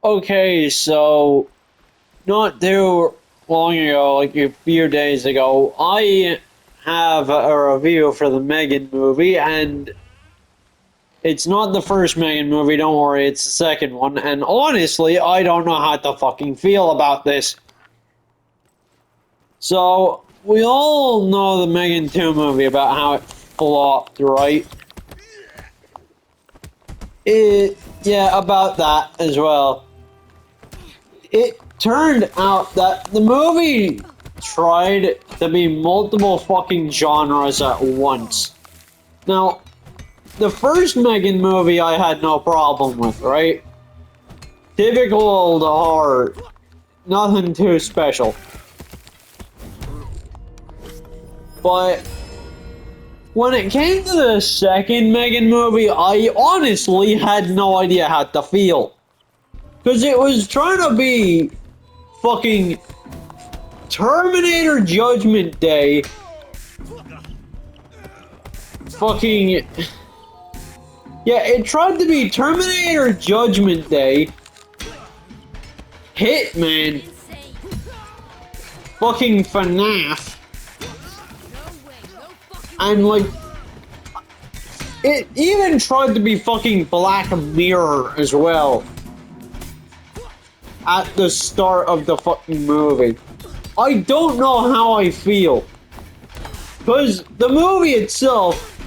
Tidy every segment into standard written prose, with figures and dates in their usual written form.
Okay, so not too long ago, like a few days ago, I have a review for the Megan movie, and it's not the first Megan movie, don't worry, it's the second one, and honestly, I don't know how to fucking feel about this. So, we all know the Megan 2 movie about how it flopped, right? Yeah, about that as well. It turned out that the movie tried to be multiple fucking genres at once. Now, the first Megan movie I had no problem with, right? Typical old horror. Nothing too special. But when it came to the second Megan movie, I honestly had no idea how to feel. Because it was trying to be fucking Terminator Judgment Day. Fucking. Yeah, it tried to be Terminator Judgment Day. Hitman. Fucking FNAF. And like. It even tried to be fucking Black Mirror as well. At the start of the fucking movie. I don't know how I feel. Because the movie itself,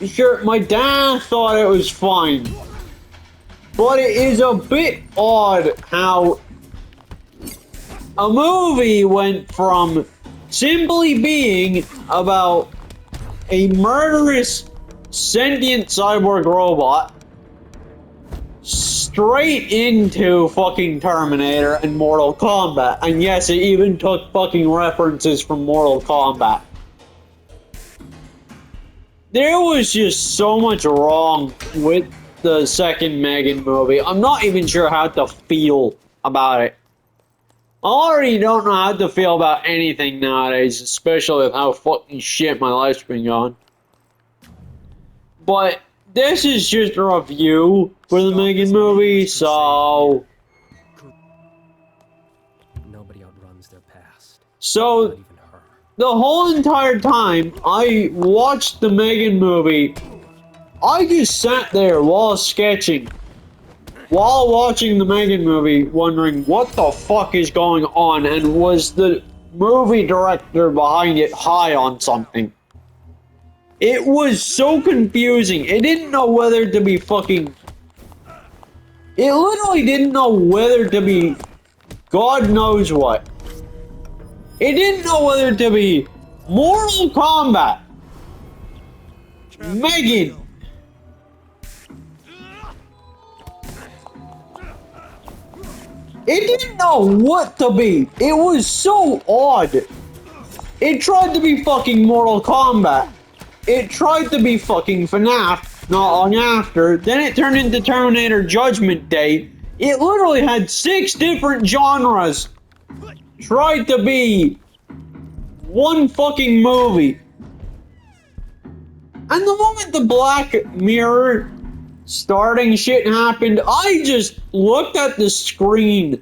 sure, my dad thought it was fine. But it is a bit odd how a movie went from simply being about a murderous sentient cyborg robot straight into fucking Terminator and Mortal Kombat. And yes, it even took fucking references from Mortal Kombat. There was just so much wrong with the second Megan movie. I'm not even sure how to feel about it. I already don't know how to feel about anything nowadays, especially with how fucking shit my life's been going. But this is just a review for the Megan movie, so... Nobody outruns their past. So, Not even her. the whole entire time I watched the Megan movie, I just sat there while sketching, while watching the Megan movie, wondering what the fuck is going on, and was the movie director behind it high on something? It was so confusing. It didn't know whether to be fucking... It literally didn't know whether to be God knows what. It didn't know whether to be Mortal Kombat, Megan, it didn't know what to be. It was so odd. It tried to be fucking Mortal Kombat. It tried to be fucking FNAF not long after. Then it turned into Terminator Judgment Day. It literally had 6 different genres. Tried to be one fucking movie. And the moment the Black Mirror starting shit happened, I just looked at the screen,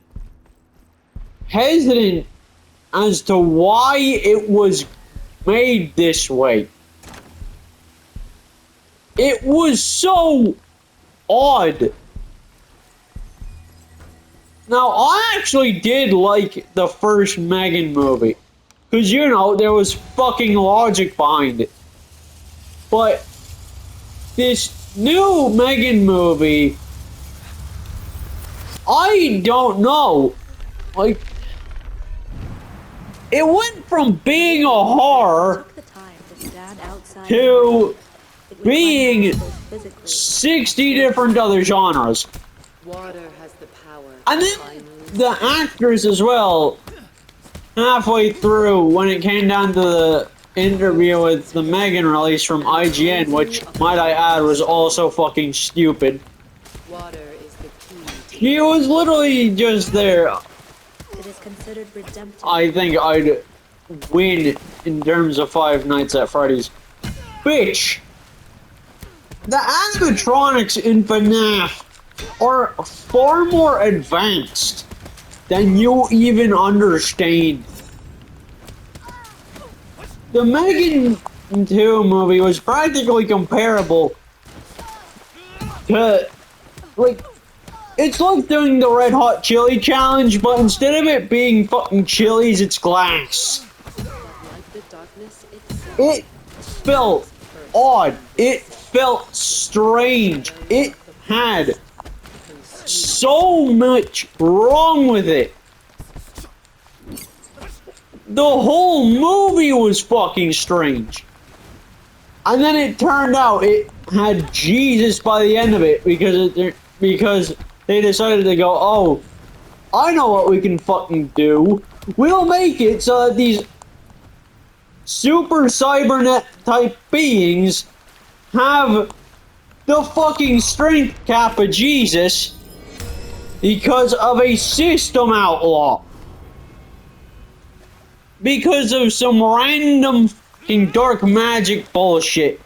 hesitant as to why it was made this way. It was so odd. Now, I actually did like the first Megan movie. Because, you know, there was fucking logic behind it. But this new Megan movie, I don't know. Like, it went from being a horror to being 60 different other genres. Water has the power. And then the actors as well, halfway through when it came down to the interview with the Megan release from IGN, which, might I add, was also fucking stupid. Water is the key. He was literally just there. It is considered redemptive. I think I'd win in terms of Five Nights at Freddy's. Bitch! The animatronics in FNAF are far more advanced than you even understand. The Megan 2 movie was practically comparable to, like, it's like doing the Red Hot Chili Challenge, but instead of it being fucking chilies, it's glass. Like the darkness itself. It felt odd. It felt strange. It had so much wrong with it. The whole movie was fucking strange. And then it turned out it had Jesus by the end of it because they decided to go, oh, I know what we can fucking do. We'll make it so that these super cybernet type beings have the fucking strength cap of Jesus because of a system outlaw. Because of some random fucking dark magic bullshit.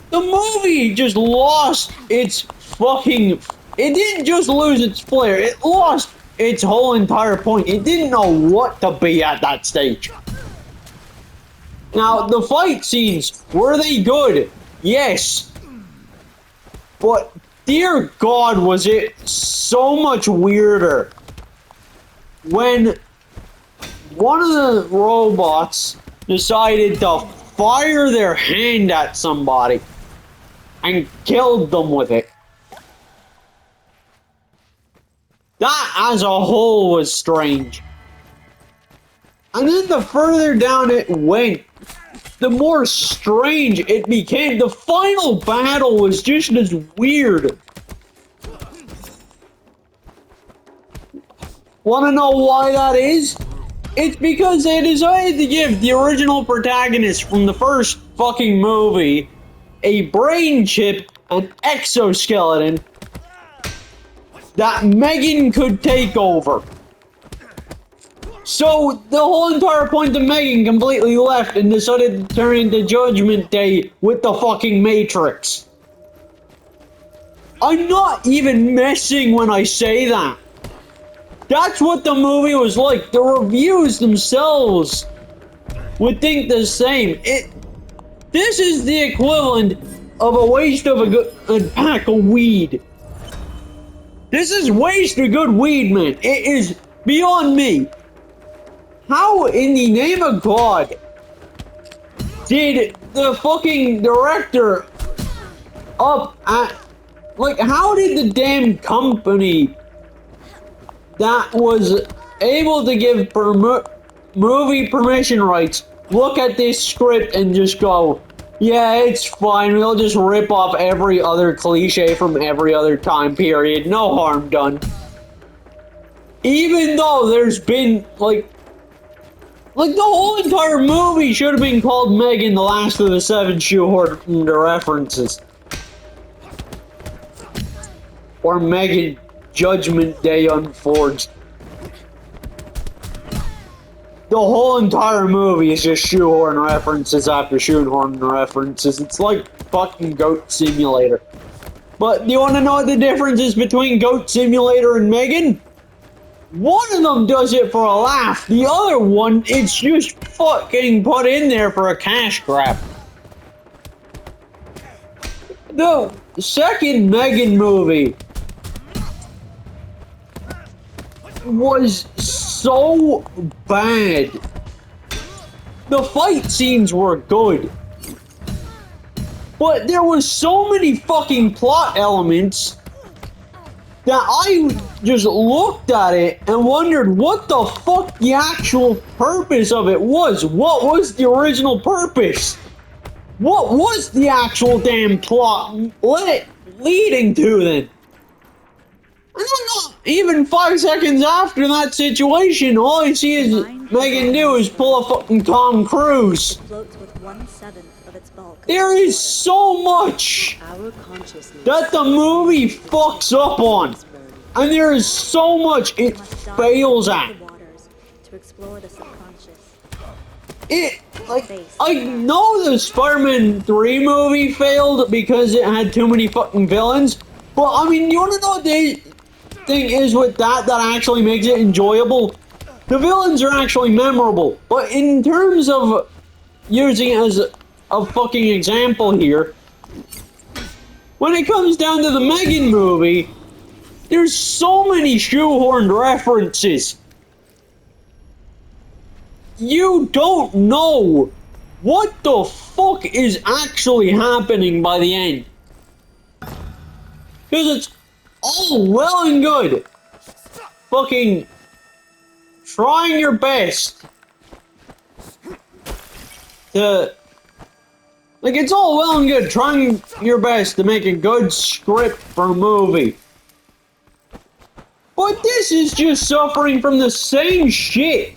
The movie just lost its fucking... It didn't just lose its flair, it lost its whole entire point. It didn't know what to be at that stage. Now, the fight scenes, were they good? Yes. But, dear God, was it so much weirder when one of the robots decided to fire their hand at somebody and killed them with it. That as a whole was strange. And then the further down it went, the more strange it became. The final battle was just as weird. Wanna know why that is? It's because they decided to give the original protagonist from the first fucking movie a brain chip, an exoskeleton that Megan could take over. So the whole entire point of Megan completely left and decided to turn into Judgment Day with the fucking Matrix. I'm not even messing when I say that. That's what the movie was like. The reviews themselves would think the same. This is the equivalent of a waste of a pack of weed. This is waste of good weed, man. It is beyond me. How in the name of God did the fucking director how did the damn company that was able to give movie permission rights look at this script and just go, yeah, it's fine, we'll just rip off every other cliche from every other time period, no harm done. Even though there's been, like the whole entire movie should have been called Megan the Last of the Seven shoehorned references. Or Megan Judgment Day Unforged. The whole entire movie is just shoehorn references after shoehorn references. It's like fucking Goat Simulator. But do you want to know what the difference is between Goat Simulator and Megan? One of them does it for a laugh. The other one, it's just fucking put in there for a cash grab. The second Megan movie was so bad. The fight scenes were good, but there was so many fucking plot elements that I just looked at it and wondered what the fuck the actual purpose of it was. What was the original purpose? What was the actual damn plot leading to then? I don't know. Even 5 seconds after that situation, all I see is Megan do is pull a fucking Tom Cruise. Floats with 1/7 of its bulk. There is so much Our consciousness that the movie fucks up on. And there is so much it Must dive fails into at. the waters to explore the subconscious. I know the Spider-Man 3 movie failed because it had too many fucking villains, but I mean, you wanna know what the thing is with that actually makes it enjoyable? The villains are actually memorable, but in terms of using it as a fucking example here, when it comes down to the Megan movie, there's so many shoehorned references. You don't know what the fuck is actually happening by the end. Because it's all well and good fucking trying your best to... Like, it's all well and good trying your best to make a good script for a movie. But this is just suffering from the same shit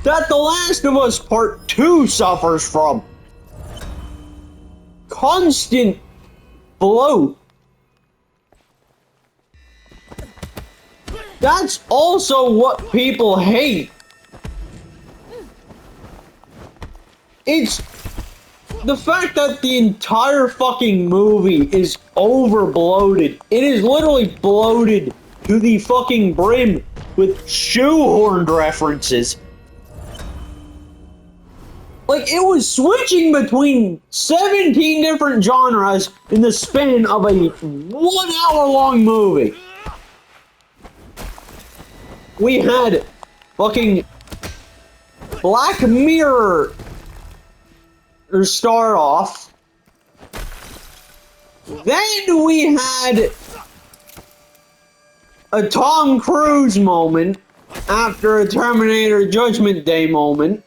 that The Last of Us Part 2 suffers from. Constant bloat. That's also what people hate. It's the fact that the entire fucking movie is over bloated. It is literally bloated to the fucking brim with shoehorned references. Like, it was switching between 17 different genres in the span of a 1 hour long movie. We had fucking Black Mirror start off. Then we had a Tom Cruise moment after a Terminator Judgment Day moment.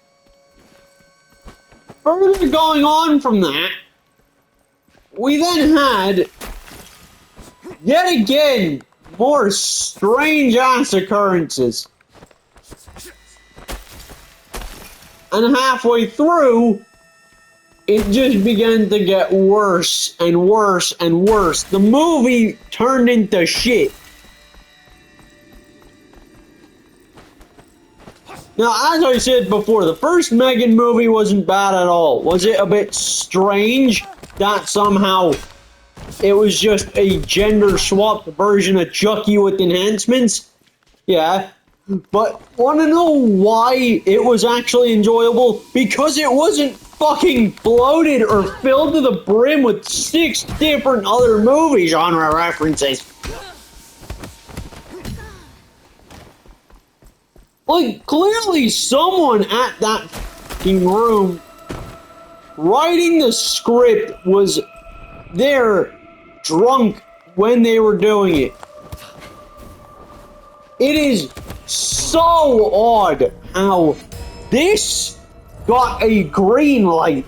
Further going on from that, we then had, yet again, more strange-ass occurrences. And halfway through, it just began to get worse and worse and worse. The movie turned into shit. Now, as I said before, the first Megan movie wasn't bad at all. Was it a bit strange that somehow it was just a gender-swapped version of Chucky with enhancements? Yeah. But want to know why it was actually enjoyable? Because it wasn't fucking bloated or filled to the brim with 6 different other movie genre references. Like, clearly someone at that fucking room writing the script was there drunk when they were doing it. It is so odd how this got a green light.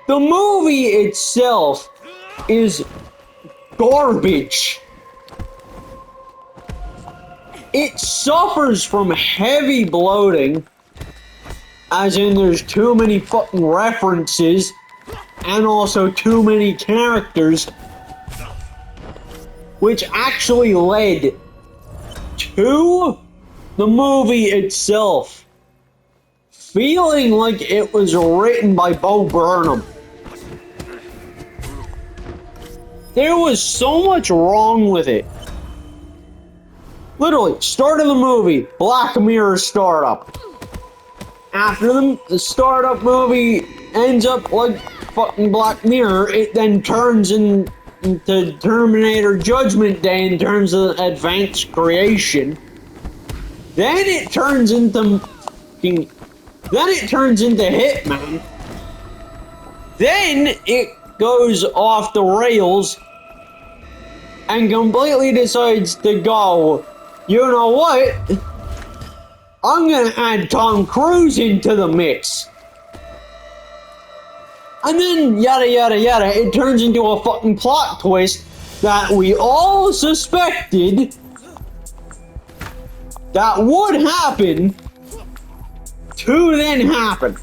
The movie itself is garbage. It suffers from heavy bloating, as in there's too many fucking references and also too many characters, which actually led to the movie itself feeling like it was written by Bo Burnham. There was so much wrong with it. Literally, start of the movie, Black Mirror startup. After the startup movie ends up like fucking Black Mirror, it then turns into Terminator Judgment Day in terms of advanced creation. Then it turns into Hitman. Then it goes off the rails and completely decides to go, you know what? I'm gonna add Tom Cruise into the mix. And then, yada yada yada, it turns into a fucking plot twist that we all suspected that would happen to then happen.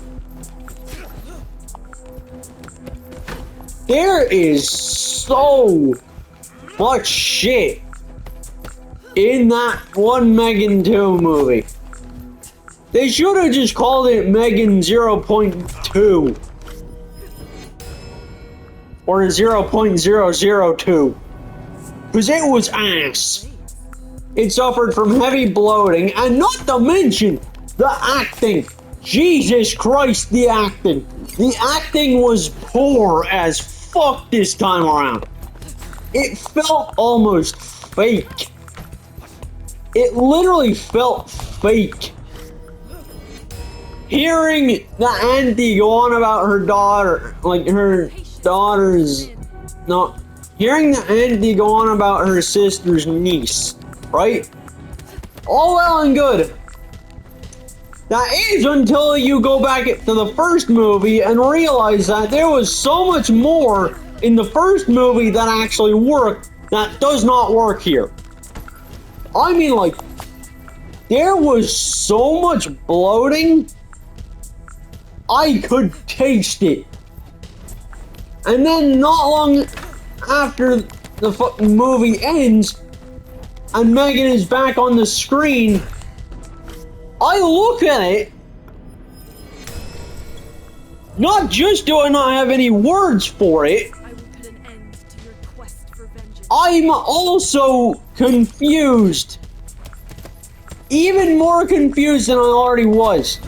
There is so much shit in that one Megan 2 movie They should have just called it Megan 0.2. Or 0.002. Because it was ass. It suffered from heavy bloating, and not to mention the acting. Jesus Christ, the acting. The acting was poor as fuck this time around. It felt almost fake. It literally felt fake. Hearing the auntie go on about her daughter, like her daughter's, no, hearing the auntie go on about her sister's niece, right? All well and good. That is until you go back to the first movie and realize that there was so much more in the first movie that actually worked that does not work here. I mean, like, there was so much bloating, I could taste it. And then not long after the fucking movie ends and Megan is back on the screen, I look at it, not just do I not have any words for it, I will put an end to your quest for vengeance. I'm also confused. Even more confused than I already was.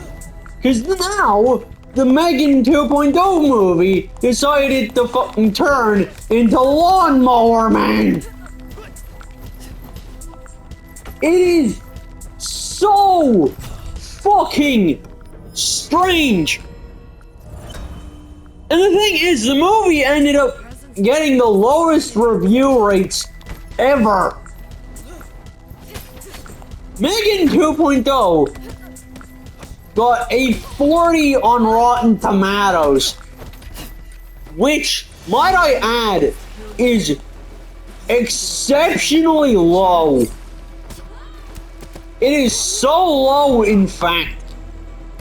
Because now, the Megan 2.0 movie decided to fucking turn into Lawnmower Man. It is so fucking strange. And the thing is, the movie ended up getting the lowest review rates ever. Megan 2.0 got a 40 on Rotten Tomatoes, which, might I add, is exceptionally low. It is so low, in fact,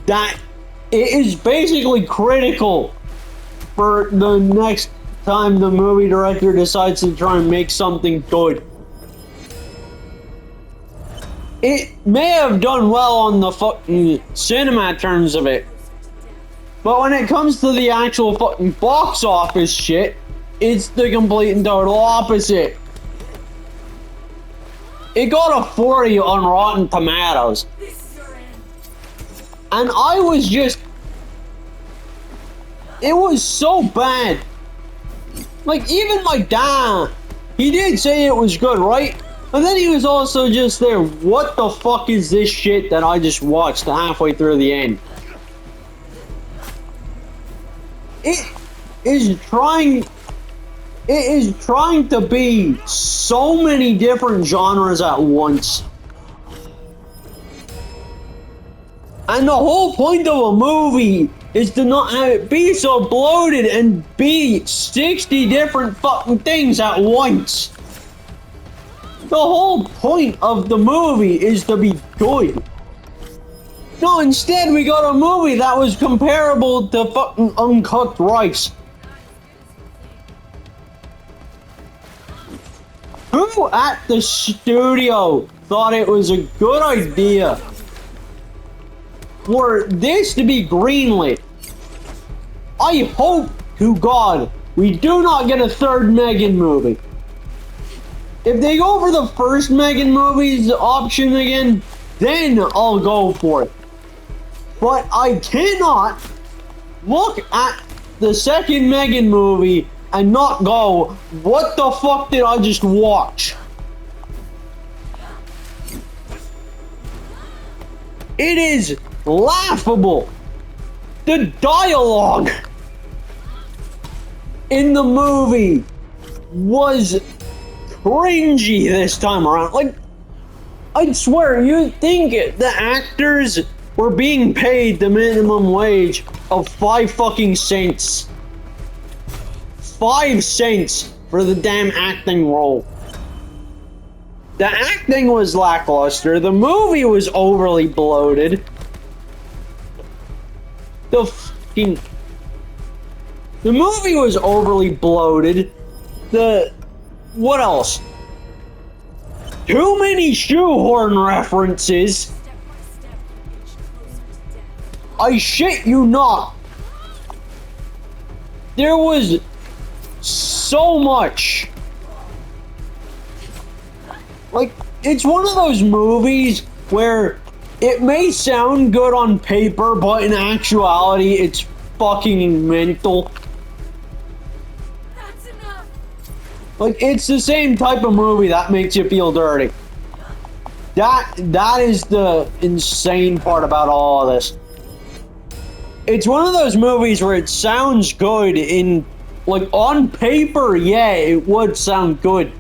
that it is basically critical for the next time the movie director decides to try and make something good. It may have done well on the fucking cinema terms of it, but when it comes to the actual fucking box office shit, it's the complete and total opposite. It got a 40 on Rotten Tomatoes. And I was just... It was so bad. Like, even my dad, he did say it was good, right? And then he was also just there, what the fuck is this shit that I just watched halfway through the end? It is trying to be so many different genres at once. And the whole point of a movie is to not have it be so bloated and be 60 different fucking things at once. The whole point of the movie is to be good. No, instead we got a movie that was comparable to fucking Uncooked Rice. Who at the studio thought it was a good idea for this to be greenlit? I hope to God we do not get a third Megan movie. If they go for the first Megan movie's option again, then I'll go for it. But I cannot look at the second Megan movie and not go, what the fuck did I just watch? It is laughable. The dialogue in the movie was cringy this time around. Like, I'd swear, you'd think the actors were being paid the minimum wage of 5 fucking cents. 5 cents for the damn acting role. The acting was lackluster. The movie was overly bloated. The movie was overly bloated. What else? Too many shoehorn references. I shit you not. There was so much. Like, it's one of those movies where it may sound good on paper, but in actuality, it's fucking mental. That's enough. Like, it's the same type of movie that makes you feel dirty. That is the insane part about all of this. It's one of those movies where it sounds good in, like, on paper, yeah, it would sound good.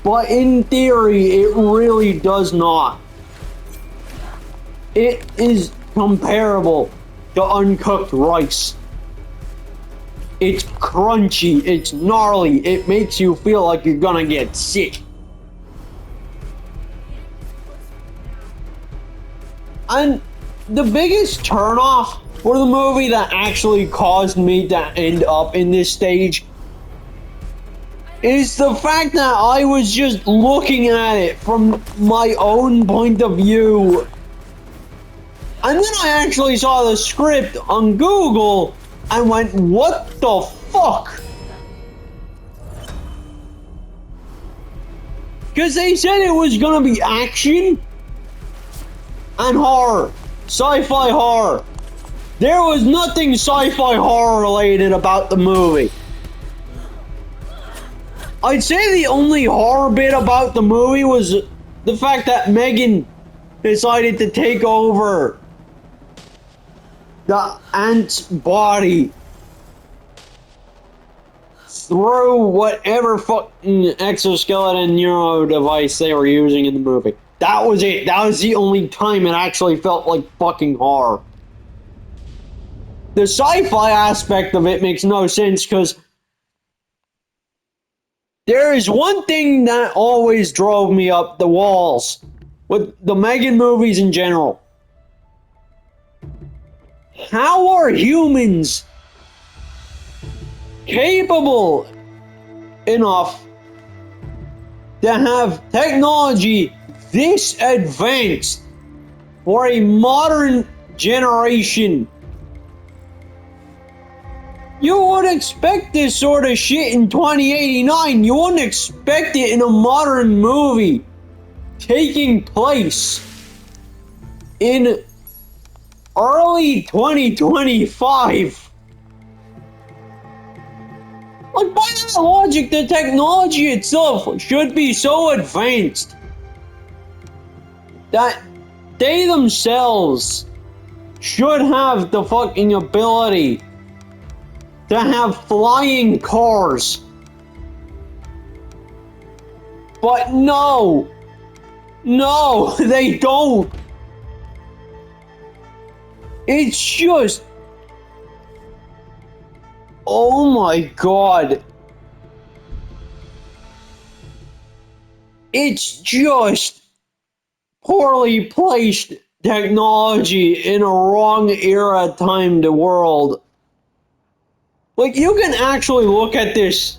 But in theory, it really does not. It is comparable to uncooked rice. It's crunchy, it's gnarly, it makes you feel like you're gonna get sick. And the biggest turnoff for the movie that actually caused me to end up in this stage is the fact that I was just looking at it from my own point of view. And then I actually saw the script on Google and went, what the fuck? Because they said it was gonna be action and horror, sci-fi horror. There was nothing sci-fi horror related about the movie. I'd say the only horror bit about the movie was the fact that Megan decided to take over the ant's body through whatever fucking exoskeleton neuro device they were using in the movie. That was it. That was the only time it actually felt like fucking horror. The sci-fi aspect of it makes no sense because there is one thing that always drove me up the walls with the Megan movies in general. How are humans capable enough to have technology this advanced for a modern generation? You would expect this sort of shit in 2089. You wouldn't expect it in a modern movie taking place in early 2025. Like, by that logic, the technology itself should be so advanced that they themselves should have the fucking ability to have flying cars. But no, they don't. It's just, oh my god. It's just poorly placed technology in a wrong era timed world. Like, you can actually look at this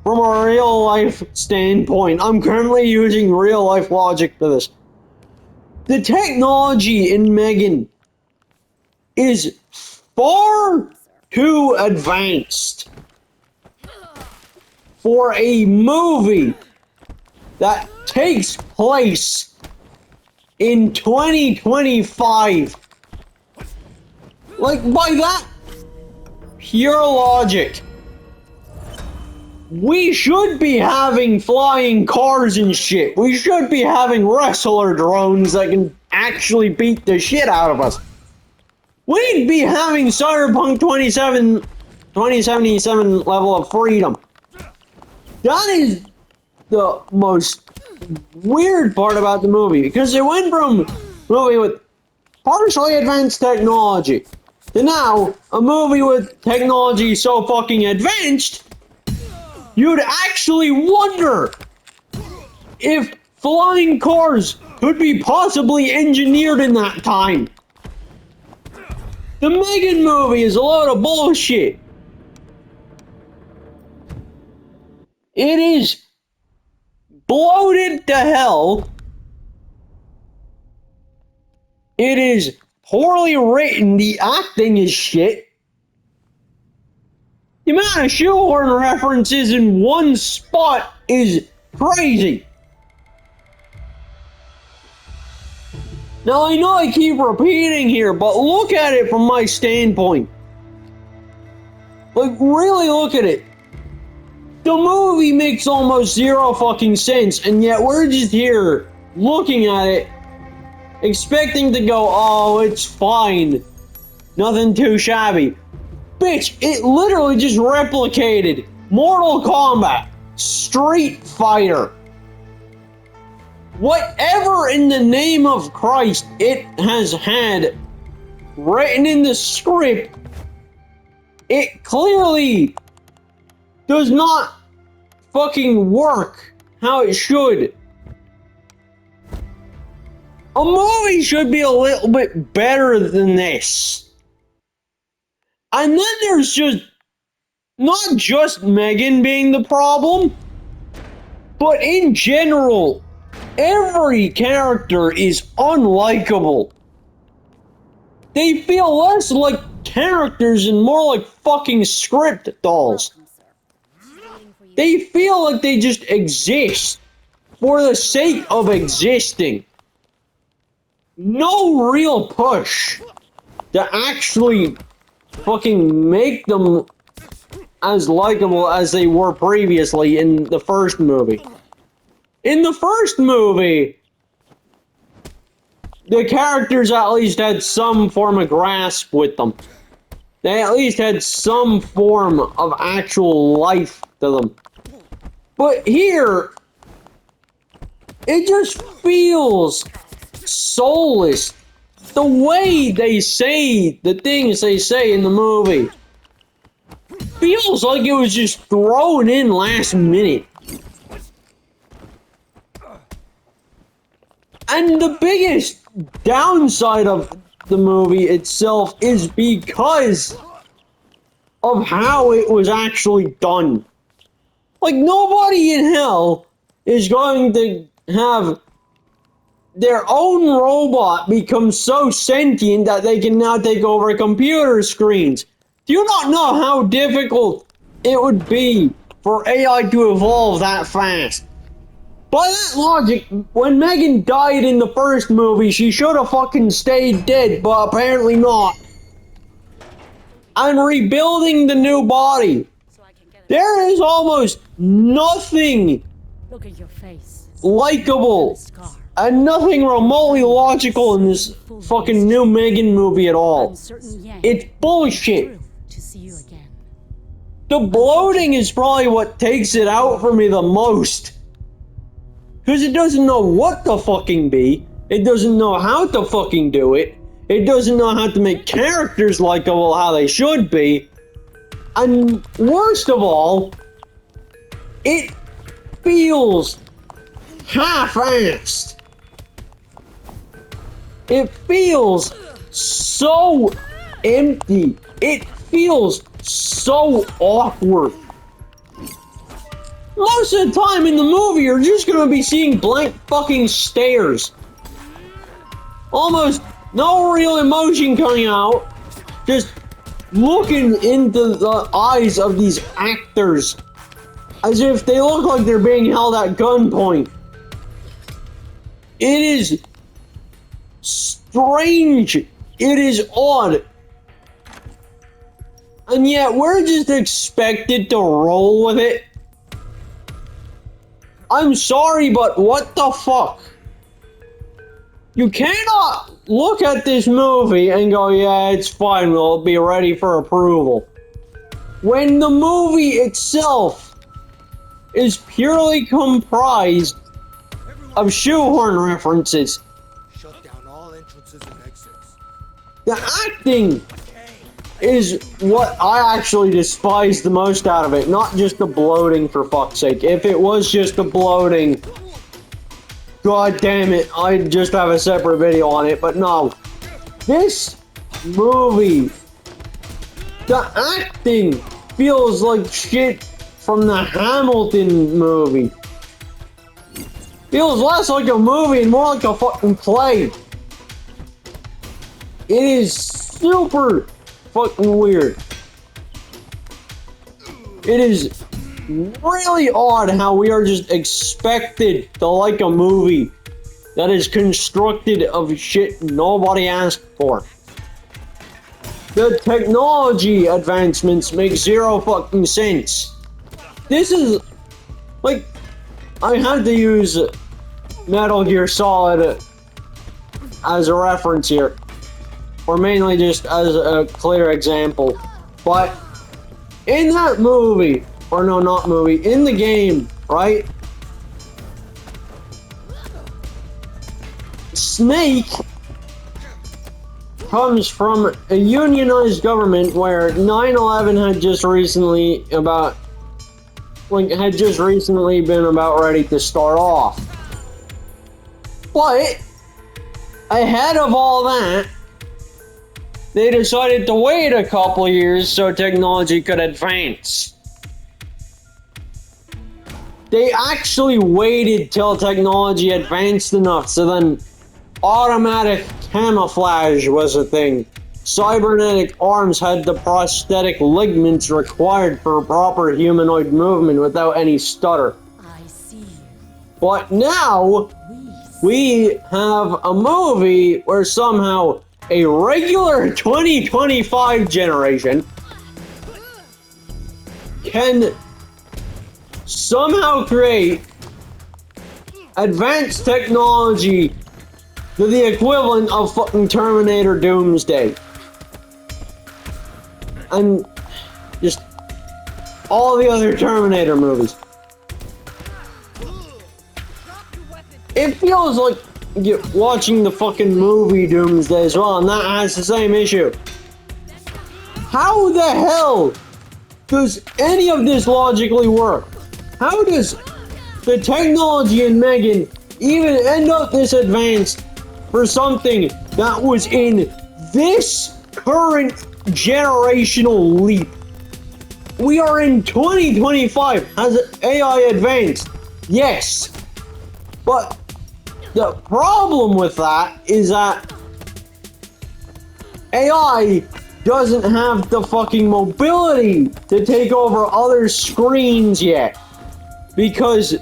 from a real life standpoint. I'm currently using real life logic for this. The technology in Megan is far too advanced for a movie that takes place in 2025. Like, by that pure logic, we should be having flying cars and shit. We should be having wrestler drones that can actually beat the shit out of us. We'd be having Cyberpunk 2077 level of freedom. That is the most weird part about the movie, because it went from a movie with partially advanced technology to now a movie with technology so fucking advanced you'd actually wonder if flying cars could be possibly engineered in that time. The Megan movie is a load of bullshit. It is bloated to hell. It is poorly written. The acting is shit. The amount of shoehorn references in one spot is crazy. Now, I know I keep repeating here, but look at it from my standpoint. Like, really look at it. The movie makes almost zero fucking sense, and yet we're just here looking at it, expecting to go, oh, it's fine. Nothing too shabby. Bitch, it literally just replicated Mortal Kombat, Street Fighter. Whatever in the name of Christ it has had written in the script, it clearly does not fucking work how it should. A movie should be a little bit better than this. And then there's just not just Megan being the problem, but in general, every character is unlikable. They feel less like characters and more like fucking script dolls. They feel like they just exist for the sake of existing. No real push to actually fucking make them as likable as they were previously in the first movie. In the first movie, the characters at least had some form of grasp with them. They at least had some form of actual life to them. But here, it just feels soulless. The way they say the things they say in the movie feels like it was just thrown in last minute. And the biggest downside of the movie itself is because of how it was actually done. Like, nobody in hell is going to have their own robot become so sentient that they can now take over computer screens. Do you not know how difficult it would be for AI to evolve that fast? By that logic, when Megan died in the first movie, she should have fucking stayed dead, but apparently not. And rebuilding the new body, there is almost nothing Look at your face. likable and nothing remotely logical in this fucking new Megan movie at all. It's bullshit. To see you again. The bloating is probably what takes it out for me the most. Because it doesn't know what to fucking be. It doesn't know how to fucking do it. It doesn't know how to make characters likable how they should be. And worst of all, it feels half-assed. It feels so empty. It feels so awkward. Most of the time in the movie, you're just gonna be seeing blank fucking stares. Almost no real emotion coming out. Just looking into the eyes of these actors as if they look like they're being held at gunpoint. It is strange. It is odd. And yet we're just expected to roll with it. I'm sorry, but what the fuck? You cannot look at this movie and go, yeah, it's fine, we'll be ready for approval. When the movie itself is purely comprised of shoehorn references. Shut down all entrances and exits. The acting is what I actually despise the most out of it, not just the bloating, for fuck's sake. If it was just the bloating, god damn it, I'd just have a separate video on it, but no. This movie, the acting feels like shit from the Hamilton movie. Feels less like a movie and more like a fucking play. It is super fucking weird. It is really odd how we are just expected to like a movie that is constructed of shit nobody asked for. The technology advancements make zero fucking sense. This is like, I had to use Metal Gear Solid as a reference here, or mainly just as a clear example. But in that movie, or no, not movie, in the game, right? Snake comes from a unionized government where 9/11 had just recently been about ready to start off. But ahead of all that, they decided to wait a couple years so technology could advance. They actually waited till technology advanced enough so then automatic camouflage was a thing. Cybernetic arms had the prosthetic ligaments required for proper humanoid movement without any stutter. I see you. But now, we have a movie where somehow a regular 2025 generation can somehow create advanced technology to the equivalent of fucking Terminator Doomsday. And just all the other Terminator movies. It feels like you're watching the fucking movie Doomsday as well, and that has the same issue. How the hell does any of this logically work? How does the technology in Megan even end up this advanced for something that was in this current generational leap? We are in 2025. Has AI advanced? Yes. But the problem with that is that AI doesn't have the fucking mobility to take over other screens yet. Because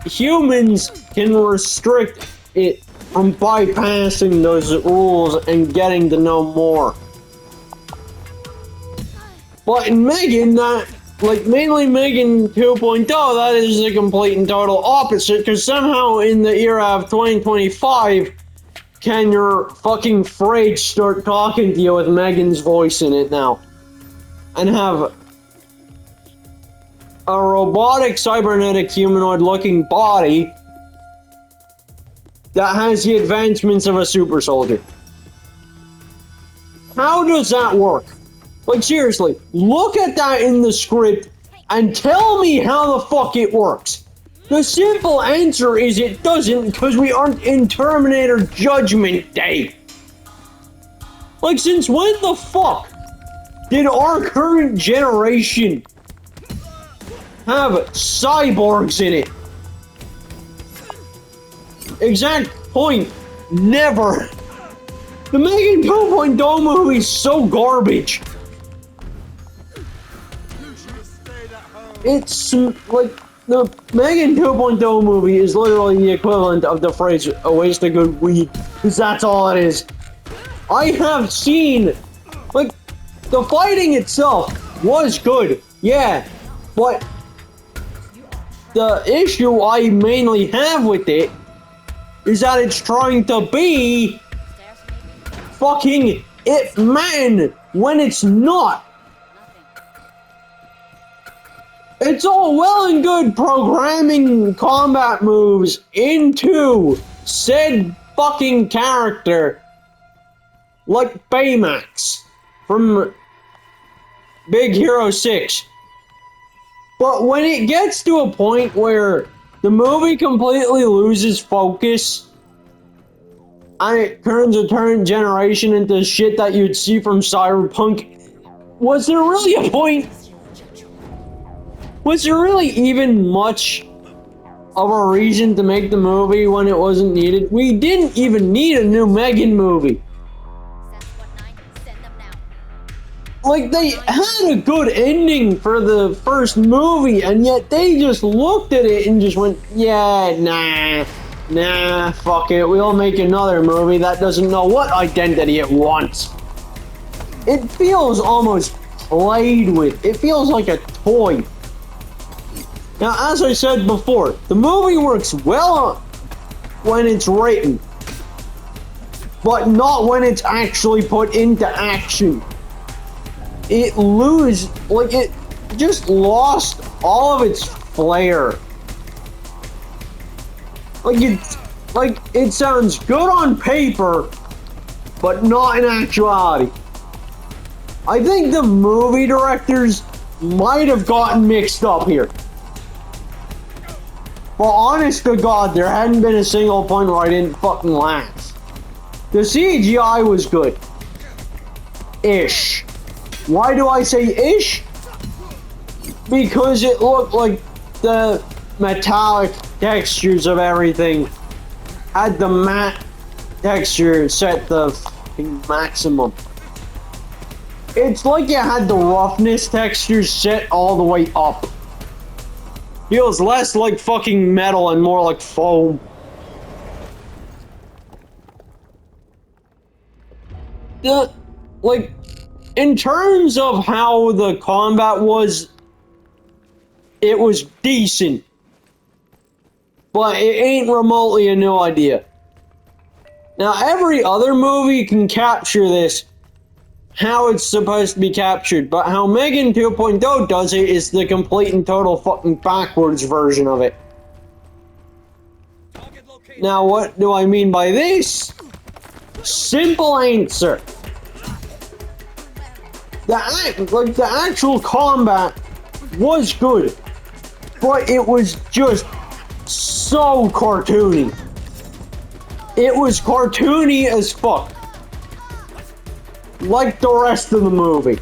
humans can restrict it from bypassing those rules and getting to know more. But in Megan, that, like mainly Megan 2.0, that is the complete and total opposite, because somehow in the era of 2025, can your fucking fridge start talking to you with Megan's voice in it now? And have a robotic, cybernetic, humanoid-looking body that has the advancements of a super soldier. How does that work? Like, seriously, look at that in the script and tell me how the fuck it works. The simple answer is it doesn't, because we aren't in Terminator Judgment Day. Like, since when the fuck did our current generation have cyborgs in it? Exact point, never. The Megan 2.0 movie is so garbage. It's like, the Megan 2.0 movie is literally the equivalent of the phrase, a waste of good weed, because that's all it is. I have seen, like, the fighting itself was good, yeah, but the issue I mainly have with it is that it's trying to be fucking Ip Man when it's not. It's all well and good programming combat moves into said fucking character like Baymax from Big Hero 6. But when it gets to a point where the movie completely loses focus and it turns a current generation into shit that you'd see from Cyberpunk, was there really a point? Was there really even much of a reason to make the movie when it wasn't needed? We didn't even need a new Megan movie. like, they had a good ending for the first movie, and yet they just looked at it and just went, yeah, nah, fuck it, we'll make another movie that doesn't know what identity it wants. It feels almost played with. It feels like a toy. Now, as I said before, the movie works well when it's written, but not when it's actually put into action. It just lost all of its flair. It sounds good on paper, but not in actuality. I think the movie directors might have gotten mixed up here. But honest to God, there hadn't been a single point where I didn't fucking laugh. The CGI was good. Ish. Why do I say ish? Because it looked like the metallic textures of everything had the matte texture set the fucking maximum. It's like it had the roughness textures set all the way up. Feels less like fucking metal and more like foam. In terms of how the combat was, it was decent. But it ain't remotely a new idea. Now, every other movie can capture this, how it's supposed to be captured, but how Megan 2.0 does it is the complete and total fucking backwards version of it. Now, what do I mean by this? Simple answer. The actual combat was good, but it was just so cartoony. It was cartoony as fuck. Like the rest of the movie.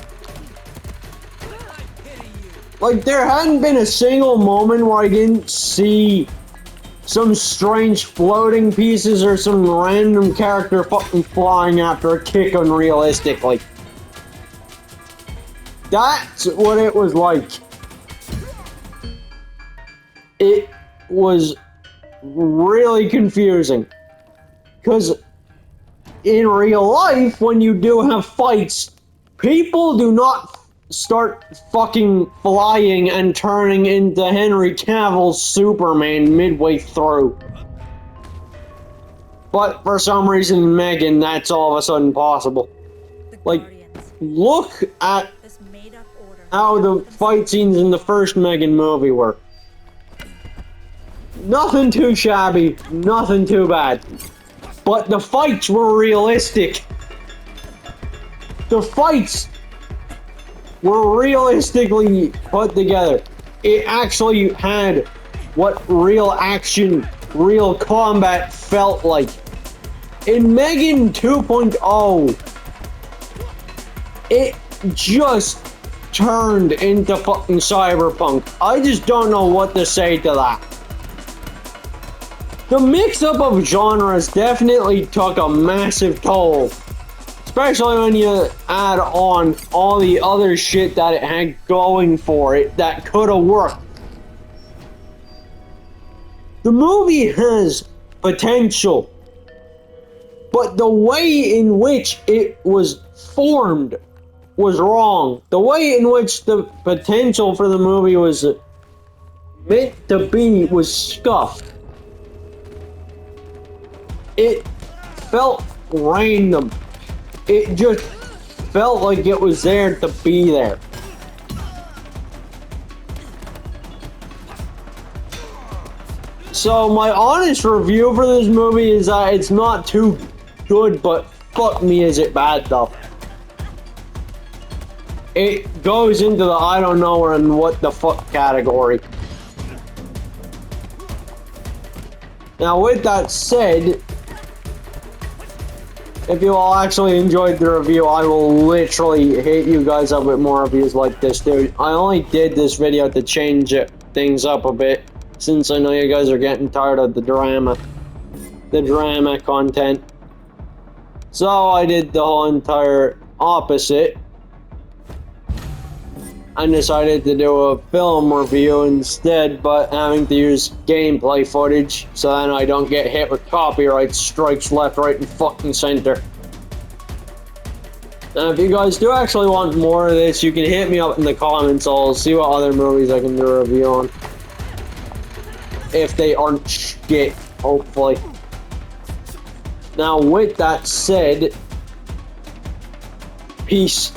Like, there hadn't been a single moment where I didn't see some strange floating pieces or some random character fucking flying after a kick unrealistically. That's what it was like. It was really confusing. Because in real life, when you do have fights, people do not start fucking flying and turning into Henry Cavill's Superman midway through. But for some reason in Megan, that's all of a sudden possible. Like, look at how the fight scenes in the first Megan movie were. Nothing too shabby, nothing too bad. But the fights were realistic. The fights were realistically put together. It actually had what real action, real combat felt like. In Megan 2.0, it just turned into fucking Cyberpunk. I just don't know what to say to that. The mix-up of genres definitely took a massive toll. Especially when you add on all the other shit that it had going for it that could have worked. The movie has potential, but the way in which it was formed was wrong. The way in which the potential for the movie was meant to be was scuffed. It felt random. It just felt like it was there to be there. So my honest review for this movie is that it's not too good, but fuck me is it bad though. It goes into the I don't know and what the fuck category. Now with that said, if you all actually enjoyed the review, I will literally hit you guys up with more reviews like this, dude. I only did this video to change things up a bit, since I know you guys are getting tired of the drama content. So I did the whole entire opposite. and decided to do a film review instead, but having to use gameplay footage so then I don't get hit with copyright strikes left, right, and fucking center. And if you guys do actually want more of this, you can hit me up in the comments. I'll see what other movies I can do a review on. If they aren't shit, hopefully. Now, with that said, peace.